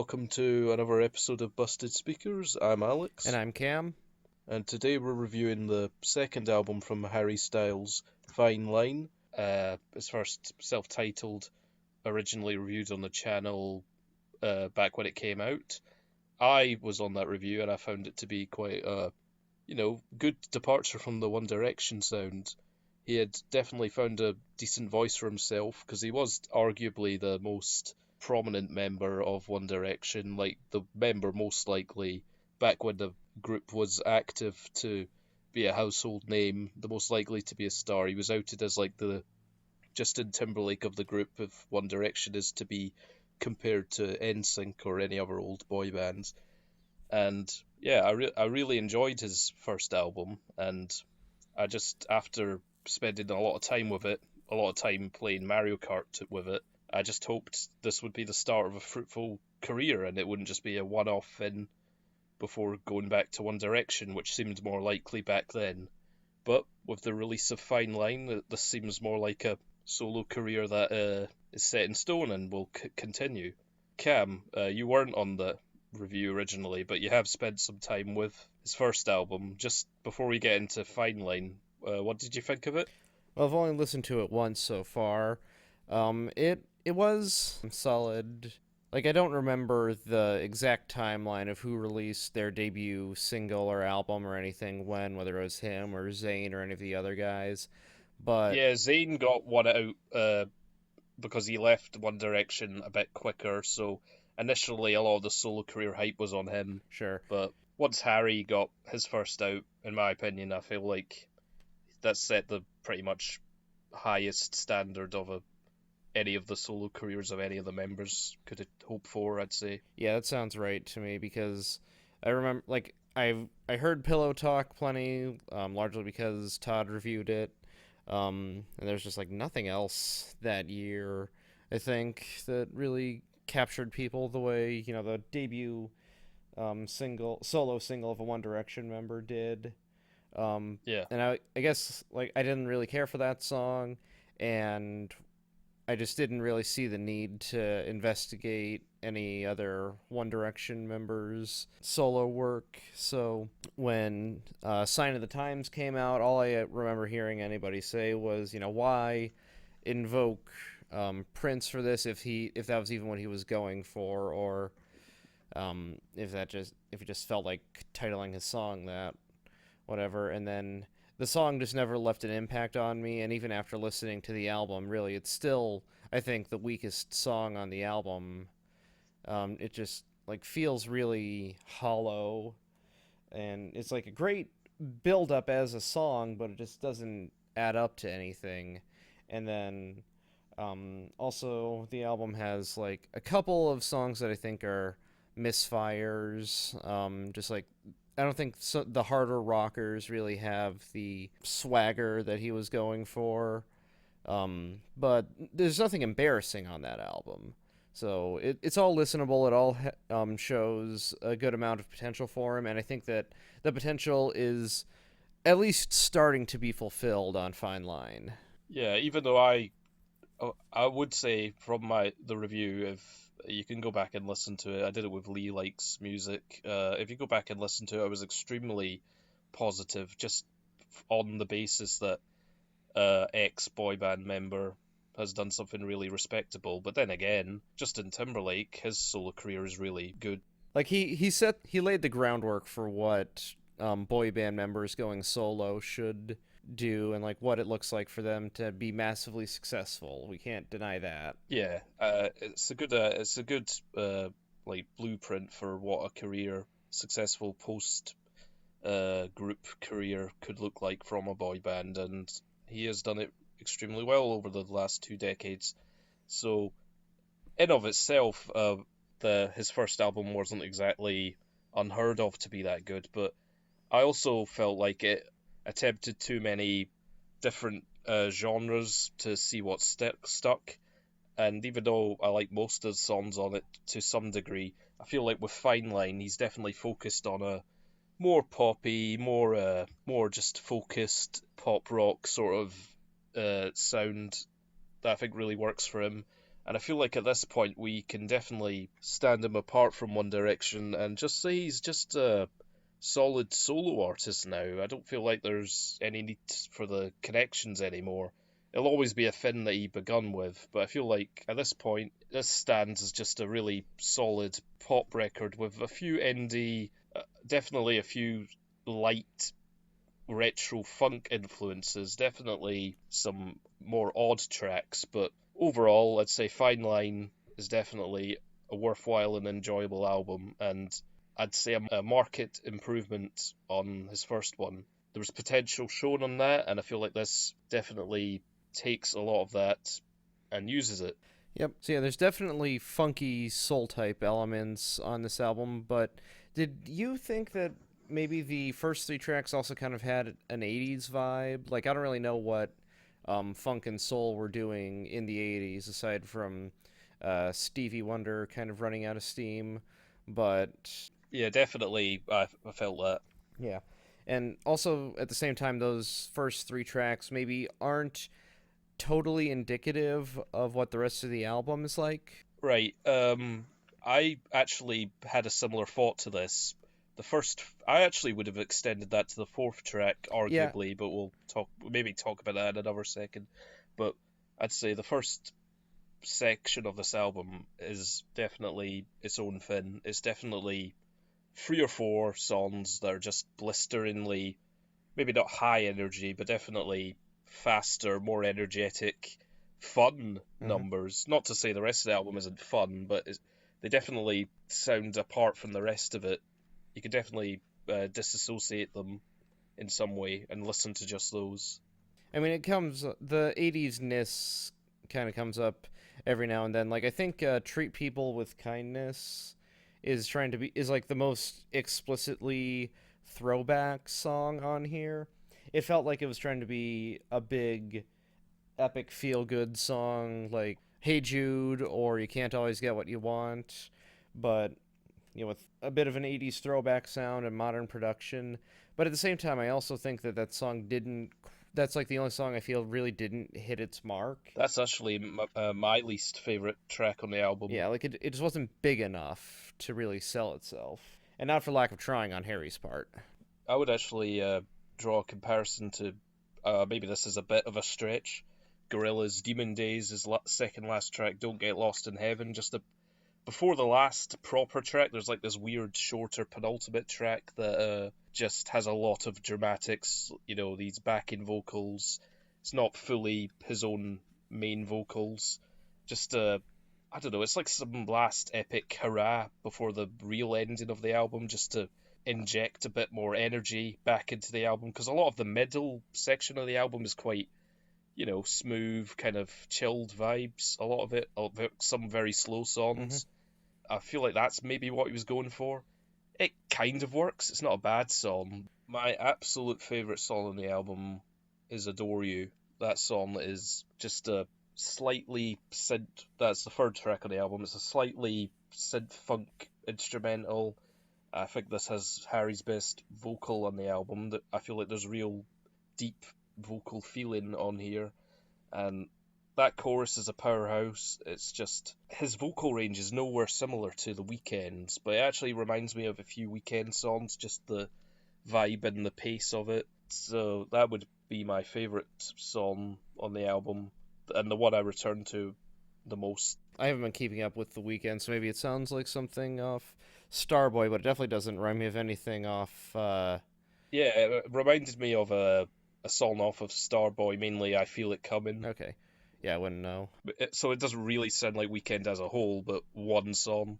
welcome to another episode of Busted Speakers. I'm And Alex, I'm Cam. and today we're reviewing the second album from Harry Styles, Fine Line. His first self-titled, originally reviewed on the channel back when it came out. I was on that review and I found it to be quite a, good departure from the One Direction sound. He had definitely found a decent voice for himself because he was arguably the most prominent member of One Direction, like the member most likely back when the group was active to be a household name, the most likely to be a star. He was outed as like the Justin Timberlake of the group if One Direction is to be compared to NSYNC or any other old boy bands. And yeah, I really enjoyed his first album, and I just, after spending a lot of time with it, a lot of time playing Mario Kart with it, I just hoped this would be the start of a fruitful career and it wouldn't just be a one-off thing before going back to One Direction, which seemed more likely back then. But with the release of Fine Line, this seems more like a solo career that is set in stone and will continue. Cam, you weren't on the review originally, but you have spent some time with his first album. Just before we get into Fine Line, what did you think of it? Well, I've only listened to it once so far. It was solid. Like, I don't remember the exact timeline of who released their debut single or album or anything when, whether it was him or Zayn or any of the other guys. But Yeah, Zayn got one out because he left One Direction a bit quicker, so initially a lot of the solo career hype was on him. sure. But once Harry got his first out, in my opinion, I feel like that set the pretty much highest standard of any of the solo careers of any of the members could hope for, I'd say. Yeah, that sounds right to me because I remember, like, I heard Pillow Talk plenty, largely because Todd reviewed it. And there's just like nothing else that year, I think, that really captured people the way the debut solo single of a One Direction member did. Um, Yeah. and I guess like I didn't really care for that song, and I just didn't really see the need to investigate any other One Direction members' solo work. So when Sign of the Times came out, all I remember hearing anybody say was, why invoke Prince for this if that was even what he was going for, or if he just felt like titling his song that, whatever. And then the song just never left an impact on me, and even after listening to the album, really, it's still, I think, the weakest song on the album. It just like feels really hollow, and it's like a great build up as a song, but it just doesn't add up to anything. And then also the album has like a couple of songs that I think are misfires. Just like I don't think the harder rockers really have the swagger that he was going for. But there's nothing embarrassing on that album. So it's all listenable. It all shows a good amount of potential for him, and I think that the potential is at least starting to be fulfilled on Fine Line. Yeah, even though I would say from the review, if you can go back and listen to it, I did it with Lee Likes Music. If you go back and listen to it, I was extremely positive, just on the basis that ex boy band member has done something really respectable. But then again, Justin Timberlake, his solo career is really good. Like he laid the groundwork for what boy band members going solo should do, and like what it looks like for them to be massively successful. We can't deny that. Yeah, it's a good like blueprint for what a successful post group career could look like from a boy band, and he has done it extremely well over the last 2 decades. So, in of itself, his first album wasn't exactly unheard of to be that good, but I also felt like it attempted too many different genres to see what stuck. And even though I like most of the songs on it to some degree, I feel like with Fine Line, he's definitely focused on a more poppy, more just focused pop rock sort of sound that I think really works for him. And I feel like at this point we can definitely stand him apart from One Direction and just say he's just a solid solo artist now. I don't feel like there's any need for the connections anymore. It'll always be a Finn that he begun with, but I feel like at this point this stands as just a really solid pop record with a few indie, definitely a few light retro funk influences, definitely some more odd tracks, but overall, I'd say Fine Line is definitely a worthwhile and enjoyable album, and I'd say a marked improvement on his first one. There was potential shown on that, and I feel like this definitely takes a lot of that and uses it. Yep. So yeah, there's definitely funky soul type elements on this album, but did you think that maybe the first three tracks also kind of had an 80s vibe? Like I don't really know what funk and soul were doing in the 80s aside from Stevie Wonder kind of running out of steam, but Yeah, definitely, I felt that. yeah. And also at the same time those first three tracks maybe aren't totally indicative of what the rest of the album is like. Right. I actually had a similar thought to this. I actually would have extended that to the fourth track, Yeah, arguably, but maybe talk about that in another second. But I'd say the first section of this album is definitely its own thing. It's definitely three or four songs that are just blisteringly, maybe not high energy, but definitely faster, more energetic, fun mm-hmm. numbers. Not to say the rest of the album isn't fun, but they definitely sound apart from the rest of it. You could definitely disassociate them in some way and listen to just those. I mean, the 80s ness kind of comes up every now and then. Like, I think Treat People with Kindness is like the most explicitly throwback song on here. It felt like it was trying to be a big, epic feel good song like Hey Jude or You Can't Always Get What You Want, but with a bit of an 80s throwback sound and modern production. But at the same time, I also think that song didn't. That's like the only song I feel really didn't hit its mark. That's actually my least favorite track on the album. Yeah, like it just wasn't big enough to really sell itself. And not for lack of trying on Harry's part. I would actually draw a comparison to maybe this is a bit of a stretch. Gorilla's Demon Days is second last track. Don't Get Lost in Heaven. Before the last proper track, there's like this weird shorter penultimate track that just has a lot of dramatics. These backing vocals. It's not fully his own main vocals. Just I don't know. It's like some last epic hurrah before the real ending of the album, just to inject a bit more energy back into the album, because a lot of the middle section of the album is quite, smooth, kind of chilled vibes. A lot of it, some very slow songs. I feel like that's maybe what he was going for. It kind of works. It's not a bad song. My absolute favourite song on the album is Adore You. That song is just a slightly synth. That's the third track on the album. It's a slightly synth funk instrumental. I think this has Harry's best vocal on the album. I feel like there's real deep vocal feeling on here, and that chorus is a powerhouse. It's just his vocal range is nowhere similar to The Weeknd's, but it actually reminds me of a few Weeknd songs, just the vibe and the pace of it. So that would be my favourite song on the album, and the one I return to the most. I haven't been keeping up with The Weeknd, so maybe it sounds like something off Starboy, but it definitely doesn't remind me of anything off. Yeah, it reminded me of a song off of Starboy, mainly I Feel It Coming. Okay. Yeah, I wouldn't know. So it doesn't really sound like Weeknd as a whole, but one song.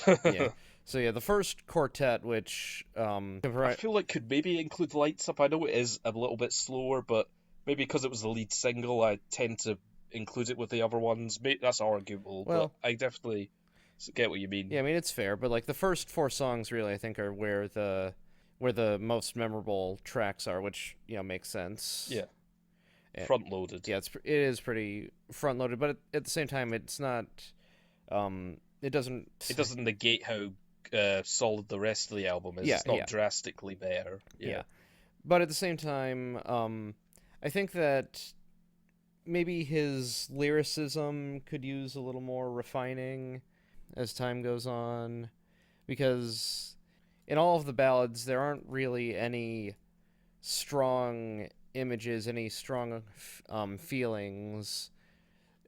Yeah. So yeah, the first quartet, which I feel like could maybe include Lights Up. I know it is a little bit slower, but maybe because it was the lead single, I tend to include it with the other ones. That's arguable, well, but I definitely get what you mean. yeah, I mean it's fair, but like the first four songs really I think are where the most memorable tracks are, which makes sense. Yeah. Front loaded. Yeah, it is pretty front loaded, but at the same time, it's not. It doesn't negate how solid the rest of the album is. Yeah, it's not drastically better. Yeah. But at the same time, I think that maybe his lyricism could use a little more refining as time goes on, because in all of the ballads there aren't really any strong images, any strong feelings.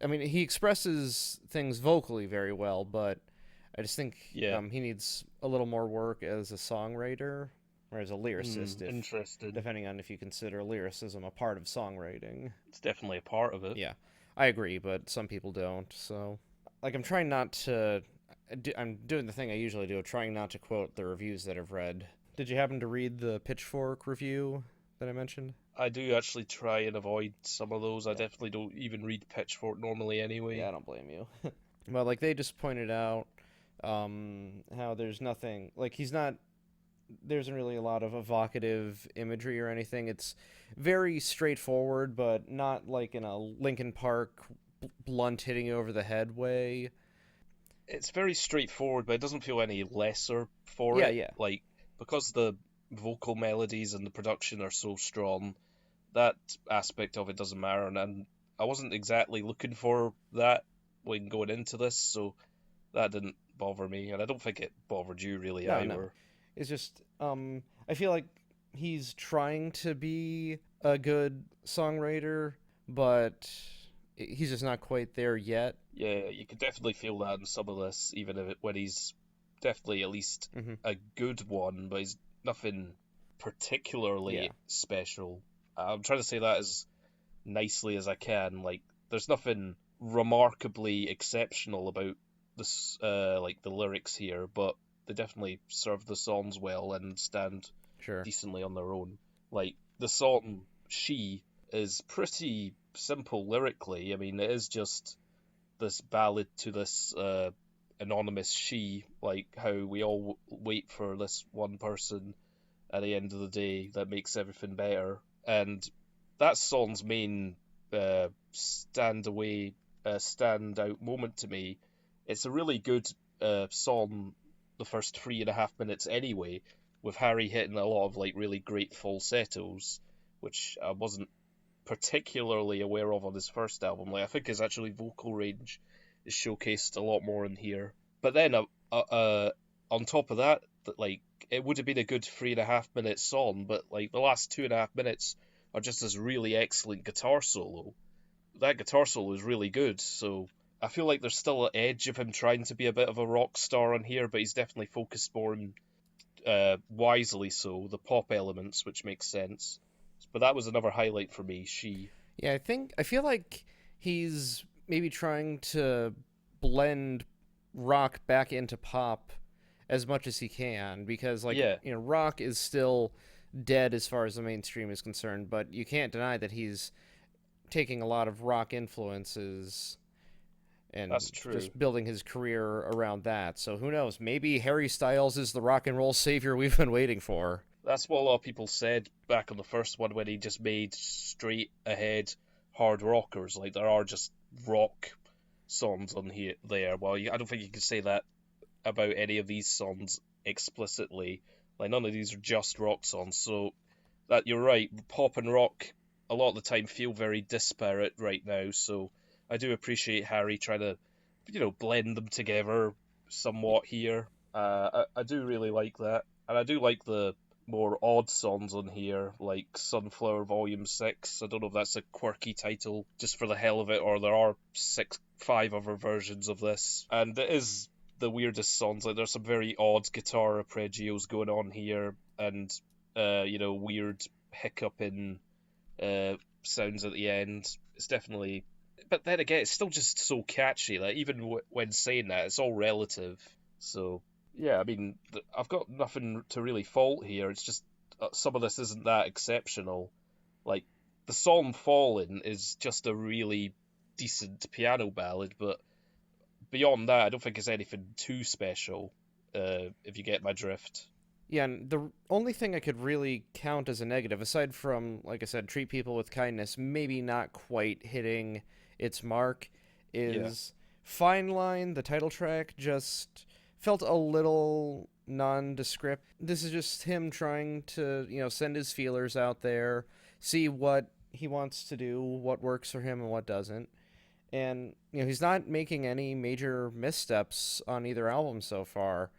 I mean, he expresses things vocally very well, but I just think Yeah. he needs a little more work as a songwriter or as a lyricist, if Interesting. depending on if you consider lyricism a part of songwriting. It's definitely a part of it. Yeah, I agree, but some people don't. So, like, I'm trying not to. I'm doing the thing I usually do, trying not to quote the reviews that I've read. Did you happen to read the Pitchfork review that I mentioned? I do actually try and avoid some of those. I Yeah. definitely don't even read Pitchfork normally Yeah, anyway. I don't blame you. Well, like they just pointed out how there's nothing like he's not. There isn't really a lot of evocative imagery or anything. It's very straightforward, but not like in a Linkin Park blunt hitting you over the head way. It's very straightforward, but it doesn't feel any lesser for Yeah, it. yeah, Like, because the vocal melodies and the production are so strong, that aspect of it doesn't matter. And I wasn't exactly looking for that when going into this, so that didn't bother me. And I don't think it bothered you really no, no. either. It's just I feel like he's trying to be a good songwriter, but he's just not quite there yet. Yeah, you could definitely feel that in some of this, even if when he's definitely at least Hmm. a good one, but he's nothing Yeah, particularly special. I'm trying to say that as nicely as I can. Like, there's nothing remarkably exceptional about this, like the lyrics here, but they definitely serve the songs well and stand sure. decently on their own. Like, the song "She" is pretty simple lyrically. I mean, it is just this ballad to this anonymous she, like how we all wait for this one person at the end of the day that makes everything better. And that song's main stand out moment to me. It's a really good song, the first 3.5 minutes anyway, with Harry hitting a lot of like really great falsettos, which I wasn't particularly aware of on his first album. Like, I think his actually vocal range is showcased a lot more in here. But then on top of that, like it would have been a good 3.5 minute song, but like the last 2.5 minutes are just this really excellent guitar solo. That guitar solo is really good, so I feel like there's still an edge of him trying to be a bit of a rock star on here, but he's definitely focused more on wisely so the pop elements, which makes sense. But that was another highlight for me. She, Yeah, I feel like he's maybe trying to blend rock back into pop as much as he can, because like yeah, rock is still dead as far as the mainstream is concerned, but you can't deny that he's taking a lot of rock influences and that's true. just building his career around that. So who knows, maybe Harry Styles is the rock and roll savior we've been waiting for. That's what a lot of people said back on the first one when he just made straight ahead hard rockers. Like there are just rock songs on here there. Well, I don't think you can say that about any of these songs explicitly. Like none of these are just rock songs. So that you're right, pop and rock a lot of the time feel very disparate right now. So I do appreciate Harry trying to, blend them together somewhat here. I do really like that, and I do like the more odd songs on here, like Sunflower Volume 6. I don't know if that's a quirky title just for the hell of it, or there are five other versions of this. And it is the weirdest songs. Like there's some very odd guitar arpeggios going on here, and weird hiccuping sounds at the end. It's definitely, but then again, it's still just so catchy. Like even when saying that, it's all relative. So yeah, I mean, I've got nothing to really fault here. It's just some of this isn't that exceptional. Like the song "Fallen" is just a really decent piano ballad, but beyond that, I don't think it's anything too special. If you get my drift. Yeah, and the only thing I could really count as a negative, aside from, like I said, treat people with kindness, maybe not quite hitting its mark, Yeah, is Fine Line, the title track, just felt a little nondescript. This is just him trying to, send his feelers out there, see what he wants to do, what works for him and what doesn't. And he's not making any major missteps on either album so far.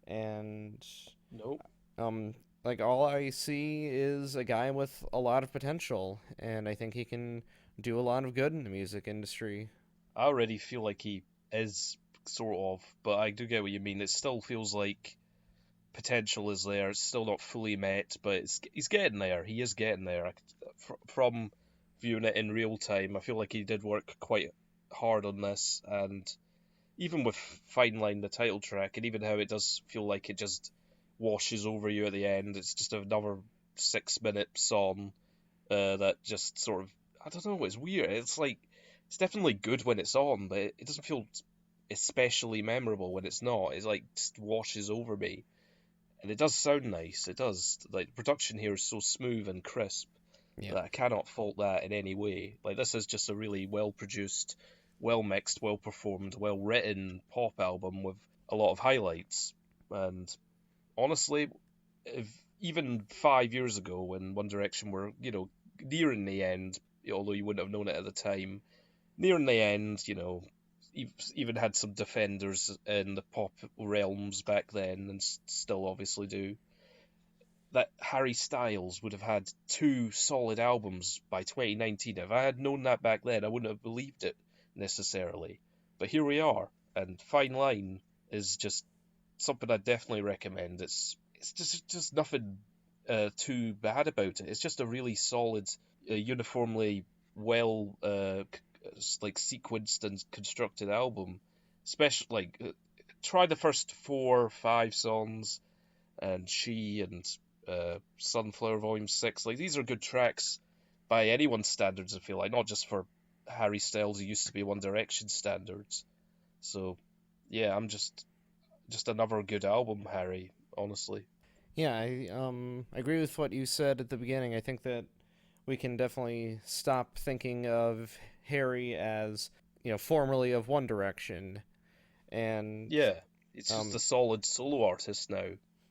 And Nope. um like all I see is a guy with a lot of potential, and I think he can do a lot of good in the music industry. I already feel like he is sort of, but I do get what you mean. It still feels like potential is there. It's still not fully met, but he's getting there. He is getting there. From viewing it in real time, I feel like he did work quite hard on this, and even with Fine Line, the title track, and even how it does feel like it just washes over you at the end. It's just another 6 minute song that just sort of, I don't know, it's weird. It's like it's definitely good when it's on, but it doesn't feel especially memorable when it's not. It's like just washes over me, and it does sound nice. It does. Like the production here is so smooth and crisp Yeah. that I cannot fault that in any way. Like this is just a really well produced, well mixed, well performed, well written pop album with a lot of highlights. And honestly, if even 5 years ago when One Direction were, nearing the end, although you wouldn't have known it at the time, nearing the end, even had some defenders in the pop realms back then, and still obviously do. That Harry Styles would have had two solid albums by 2019. If I had known that back then, I wouldn't have believed it necessarily. But here we are, and Fine Line is just something I definitely recommend. It's just nothing too bad about it. It's just a really solid, uniformly well like sequenced and constructed album. Especially try the first 4 or 5 songs, and She and Sunflower Volume 6. Like these are good tracks by anyone's standards, I feel like, not just for Harry Styles who used to be One Direction standards. So yeah, I'm just another good album, Harry, honestly. Yeah, I agree with what you said at the beginning. I think that we can definitely stop thinking of Harry as, formerly of One Direction. And Yeah, it's just a um solid solo artist now.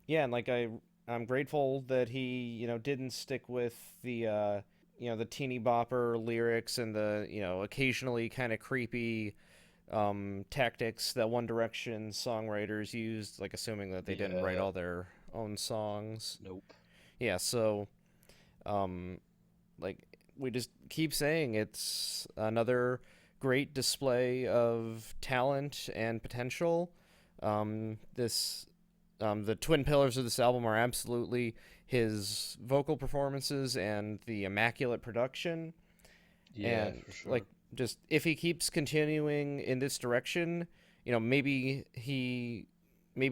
yeah, and like I'm grateful that he, didn't stick with the the teeny bopper lyrics and the, occasionally kind of creepy tactics that One Direction songwriters used, like assuming that they didn't write Yeah, all their own songs. nope. Yeah, so um like we just keep saying it's another great display of talent and potential. This The twin pillars of this album are absolutely his vocal performances and the immaculate production. Yeah, And for like, sure. just if he keeps continuing in this direction, maybe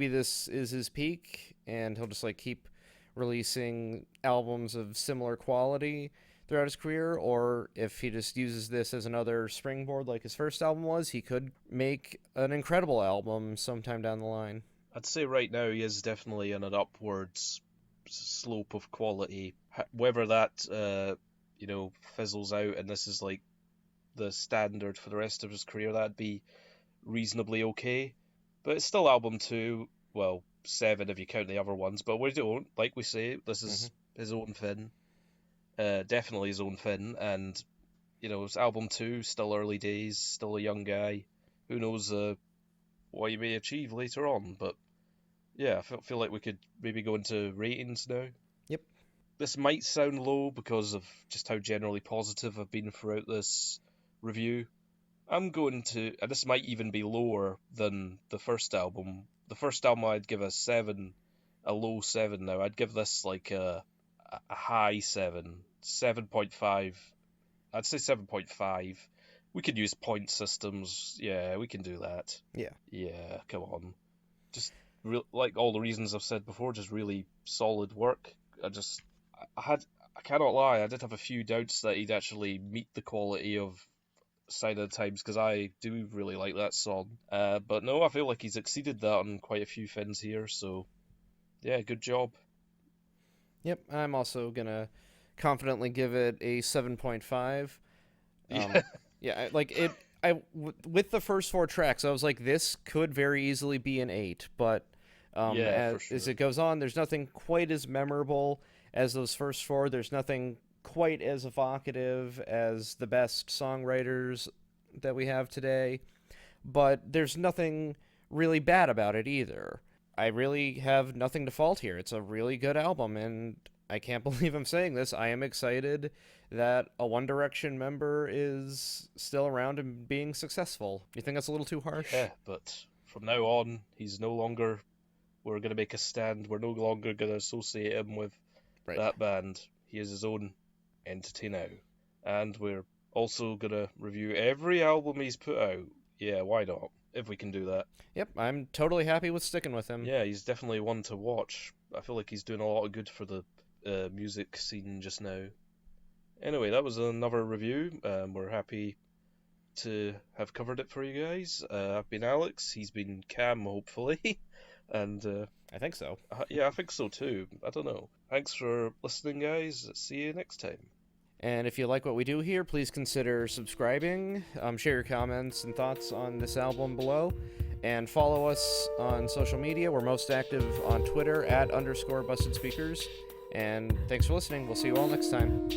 this is his peak, and he'll just like keep releasing albums of similar quality throughout his career. Or if he just uses this as another springboard like his first album was, he could make an incredible album sometime down the line. I'd say right now he is definitely on an upwards slope of quality. Whether that fizzles out and this is like the standard for the rest of his career, that'd be reasonably okay. But it's still album two, well, seven if you count the other ones. But we don't, like we say, this Mm-hmm. is his own thing, definitely his own thing. And it's album two, still early days, still a young guy. Who knows what he may achieve later on? But yeah, I feel like we could maybe go into ratings now. Yep. This might sound low because of just how generally positive I've been throughout this review. I'm going to, and this might even be lower than the first album. The first album I'd give a 7, a low 7 now. I'd give this like a high 7, 7.5. I'd say 7.5. We could use point systems. Yeah, we can do that. Yeah. Yeah, come on. Just like all the reasons I've said before, just really solid work. I just, I cannot lie, I did have a few doubts that he'd actually meet the quality of Sign of the Times because I do really like that song. But no, I feel like he's exceeded that on quite a few things here. So yeah, good job. Yep. I'm also gonna confidently give it a 7.5. Yeah, Yeah, like it. With the first four tracks, I was like, this could very easily be an 8. But yeah, as, for as sure. it goes on, there's nothing quite as memorable as those first four. There's nothing quite as evocative as the best songwriters that we have today, but there's nothing really bad about it either. I really have nothing to fault here. It's a really good album, and I can't believe I'm saying this. I am excited that a One Direction member is still around and being successful. You think that's a little too harsh? Yeah, but from now on, he's no longer. We're going to make a stand. We're no longer going to associate him with Right. that band. He is his own entity now. And we're also going to review every album he's put out. Yeah, why not? If we can do that. Yep, I'm totally happy with sticking with him. Yeah, he's definitely one to watch. I feel like he's doing a lot of good for the music scene just now. Anyway, that was another review. We're happy to have covered it for you guys. I've been Alex. He's been Cam, hopefully. And I think so. yeah, I think so too. I don't know. Thanks for listening, guys. See you next time. And if you like what we do here, please consider subscribing. Share your comments and thoughts on this album below. And follow us on social media. We're most active on Twitter @_BustedSpeakers. And thanks for listening. We'll see you all next time.